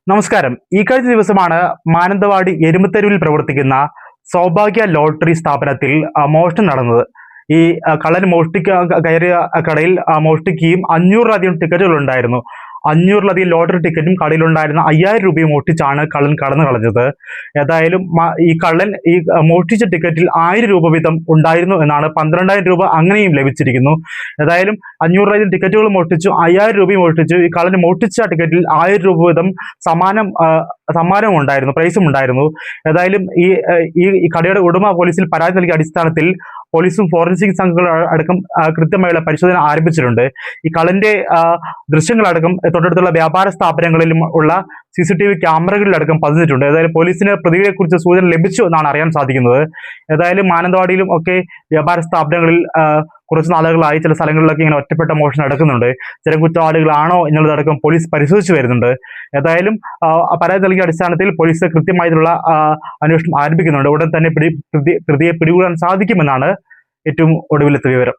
നമസ്കാരം. ഈ കഴിഞ്ഞ ദിവസമാണ് മാനന്തവാടി എരുമത്തെരുവിൽ പ്രവർത്തിക്കുന്ന സൗഭാഗ്യ ലോട്ടറി സ്ഥാപനത്തിൽ മോഷണം നടന്നത്. ഈ കള്ളൻ കയറിയ കടയിൽ മോഷ്ടിക്കുകയും 500-ലധികം ടിക്കറ്റുകൾ ഉണ്ടായിരുന്നു. 500-ലധികം ലോട്ടറി ടിക്കറ്റും കടയിലുണ്ടായിരുന്ന 5000 രൂപയും മോഷ്ടിച്ചാണ് കള്ളൻ കടന്നു കളഞ്ഞത്. ഏതായാലും ഈ കള്ളൻ ഈ മോഷ്ടിച്ച ടിക്കറ്റിൽ 1000 രൂപ വീതം ഉണ്ടായിരുന്നു എന്നാണ്. 12000 രൂപ അങ്ങനെയും ലഭിച്ചിരിക്കുന്നു. ഏതായാലും 500-ലധികം ടിക്കറ്റുകൾ മോഷ്ടിച്ചു, 5000 രൂപയും മോഷ്ടിച്ചു. ഈ കള്ളൻ മോഷ്ടിച്ച ടിക്കറ്റിൽ 1000 രൂപ വീതം സമ്മാനവും ഉണ്ടായിരുന്നു, പ്രൈസും ഉണ്ടായിരുന്നു. ഏതായാലും ഈ കടയുടെ ഉടമ പോലീസിൽ പരാതി നൽകിയ അടിസ്ഥാനത്തിൽ പോലീസും ഫോറൻസിക് സംഘങ്ങൾ അടക്കം കൃത്യമായുള്ള പരിശോധന ആരംഭിച്ചിട്ടുണ്ട്. ഈ കള്ളന്റെ ദൃശ്യങ്ങളടക്കം തൊട്ടടുത്തുള്ള വ്യാപാര സ്ഥാപനങ്ങളിലും ഉള്ള CCTV ക്യാമറകളിലടക്കം പതിഞ്ഞിട്ടുണ്ട്. ഏതായാലും പോലീസിന് പ്രതികളെക്കുറിച്ച് സൂചന ലഭിച്ചു എന്നാണ് അറിയാൻ സാധിക്കുന്നത്. ഏതായാലും മാനന്തവാടിയിലും ഒക്കെ വ്യാപാര സ്ഥാപനങ്ങളിൽ കുറച്ച് നാളുകളായി ചില സ്ഥലങ്ങളിലൊക്കെ ഇങ്ങനെ ഒറ്റപ്പെട്ട മോഷണം നടക്കുന്നുണ്ട്. ചില കുറ്റവാളികളാണോ എന്നുള്ളതടക്കം പോലീസ് പരിശോധിച്ചു വരുന്നുണ്ട്. ഏതായാലും പരാതി നൽകിയ അടിസ്ഥാനത്തിൽ പോലീസ് കൃത്യമായിട്ടുള്ള അന്വേഷണം ആരംഭിക്കുന്നുണ്ട്. ഉടൻ തന്നെ പ്രതിയെ പിടികൂടാൻ സാധിക്കുമെന്നാണ് ഏറ്റവും ഒടുവിലത്തെ വിവരം.